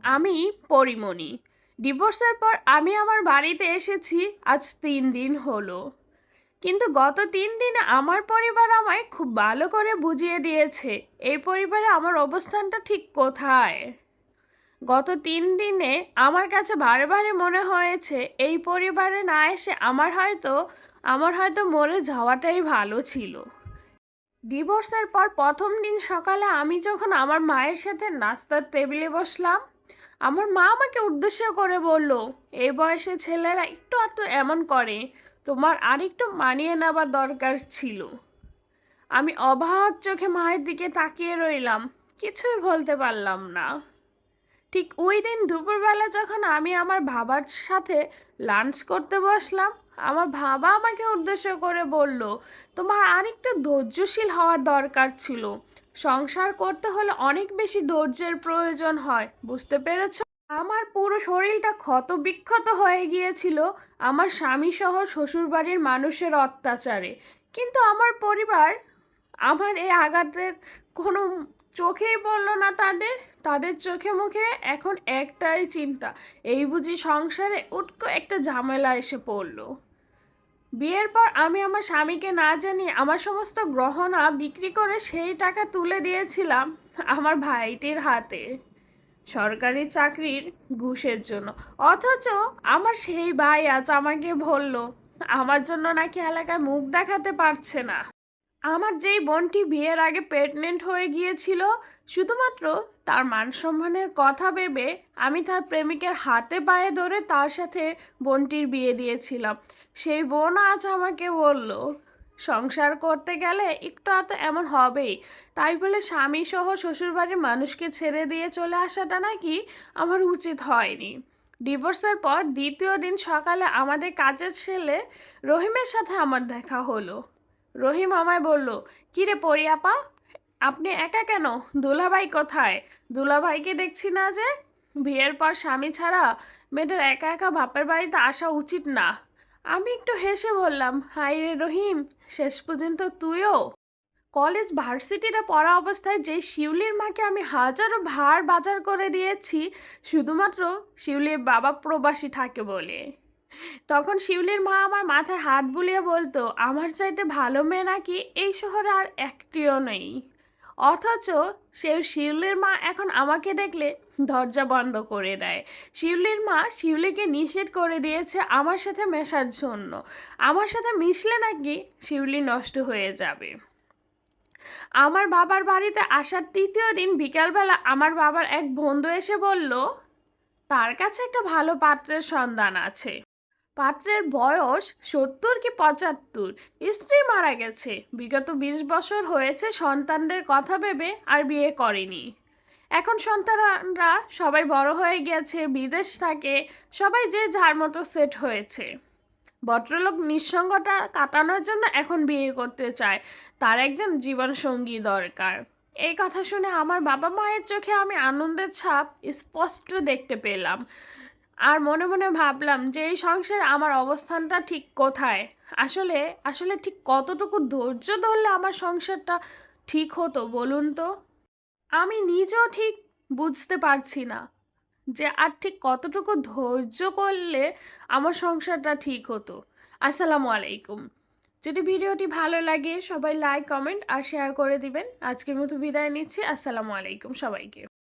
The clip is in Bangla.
আমি পরিমণি। ডিভোর্সের পর আমি আমার বাড়িতে এসেছি আজ 3 দিন হলো। কিন্তু গত 3 দিনে আমার পরিবার আমায় খুব ভালো করে বুঝিয়ে দিয়েছে এই পরিবারে আমার অবস্থানটা ঠিক কোথায়। গত 3 দিনে আমার কাছে বারে বারে মনে হয়েছে এই পরিবারে না এসে আমার হয়তো মরে যাওয়াটাই ভালো ছিল। ডিভোর্সের পর প্রথম দিন সকালে আমি যখন আমার মায়ের সাথে নাস্তার টেবিলে বসলাম, আমার মা আমাকে উদ্দেশ্য করে বলল, এই বয়সে ছেলেরা একটু আধটু এমন করে, তোমার আরেকটু মানিয়ে নেবার দরকার ছিল। আমি অবাক চোখে মায়ের দিকে তাকিয়ে রইলাম, কিছুই বলতে পারলাম না। ঠিক ওই দিন দুপুরবেলা যখন আমি আমার বাবার সাথে লাঞ্চ করতে বসলাম, আমার বাবা আমাকে উদ্দেশ্য করে বলল, তোমার আরেকটু ধৈর্যশীল হওয়ার দরকার ছিল। সংসার করতে হলে অনেক বেশি ধৈর্যের প্রয়োজন হয়, বুঝতে পেরেছো? আমার পুরো শরীরটা ক্ষত বিক্ষত হয়ে গিয়েছিল আমার স্বামী সহ শ্বশুরবাড়ির মানুষের অত্যাচারে। কিন্তু আমার পরিবার আমার এই আঘাতের কোনো চোখেই পড়লো না। তাদের তাদের চোখে মুখে এখন একটাই চিন্তা, এই বুঝি সংসারে উটকো একটা ঝামেলা এসে পড়লো। বিয়ের পর আমি আমার স্বামীকে না জানিয়ে আমার সমস্ত গহনা বিক্রি করে সেই টাকা তুলে দিয়েছিলাম আমার ভাইটির হাতে সরকারি চাকরির ঘুষের জন্য। অথচ আমার সেই ভাই আজ আমাকে বলল আমার জন্য নাকি এলাকায় মুখ দেখাতে পারছে না। আমার যেই বোনটি বিয়ের আগে প্রেগনেন্ট হয়ে গিয়েছিল, শুধুমাত্র তার মান সম্মানের কথা ভেবে আমি তার প্রেমিকের হাতে পায়ে ধরে তার সাথে বোনটির বিয়ে দিয়েছিলাম। সেই বোন আজ আমাকে বলল, সংসার করতে গেলে একটু আধটু এমন হবেই, তাই বলে স্বামী সহ শ্বশুরবাড়ির মানুষকে ছেড়ে দিয়ে চলে আসাটা নাকি আমার উচিত হয়নি। ডিভোর্সের পর দ্বিতীয় দিন সকালে আমাদের কাজের ছেলে রহিমের সাথে আমার দেখা হলো। রহিম আমায় বলল, কিরে পরি আপা, আপনি একা কেন? দুলাভাই কোথায়? দুলাভাইকে দেখছি না যে। বিয়ের পর স্বামী ছাড়া মেয়েদের একা একা বাপের বাড়িতে আসা উচিত না। আমি একটু হেসে বললাম, হাই রে রহিম, শেষ পর্যন্ত তুইও। কলেজ ভার্সিটিতে পড়া অবস্থায় যে শিউলির মাকে আমি হাজারো ভার বাজার করে দিয়েছি শুধুমাত্র শিউলির বাবা প্রবাসী থাকে বলে, তখন শিউলির মা আমার মাথায় হাত বুলিয়ে বলতো, আমার চাইতে ভালো মেয়ে নাকি এই শহরে আর একটিও নেই। অথচ শিউলির মা এখন আমাকে দেখলে দরজা বন্ধ করে দেয়। শিউলির মা শিউলিকে নিষেধ করে দিয়েছে আমার সাথে মেশার জন্য। আমার সাথে মিশলে নাকি শিউলি নষ্ট হয়ে যাবে। আমার বাবার বাড়িতে আসার তৃতীয় দিন বিকালবেলা আমার বাবার এক বন্ধু এসে বলল, তার কাছে একটা ভালো পাত্রের সন্ধান আছে। পাত্রের বয়স 70 কি 75, স্ত্রী মারা গেছে, বিগত 20 বছর হয়েছে সন্তানদের কথা ভেবে আর বিয়ে করেনি। এখন সন্তানরা সবাই বড় হয়ে গেছে, বিদেশ থাকে, সবাই যে যার মতো সেট হয়েছে। ভদ্রলোক নিঃসঙ্গতা কাটানোর জন্য এখন বিয়ে করতে চায়, তার একজন জীবনসঙ্গী দরকার। এই কথা শুনে আমার বাবা মায়ের চোখে আমি আনন্দের ছাপ স্পষ্ট দেখতে পেলাম। আর মনে মনে ভাবলাম যে এই সংসারে আমার অবস্থানটা ঠিক কোথায়। আসলে আসলে ঠিক কতটুকু ধৈর্য ধরলে আমার সংসারটা ঠিক হতো বলুন তো? আমি নিজেও ঠিক বুঝতে পারছি না যে আর ঠিক কতটুকু ধৈর্য করলে আমার সংসারটা ঠিক হতো। আসসালামু আলাইকুম। যদি ভিডিওটি ভালো লাগে সবাই লাইক, কমেন্ট আর শেয়ার করে দিবেন। আজকের মতো বিদায় নিচ্ছি। আসসালামু আলাইকুম সবাইকে।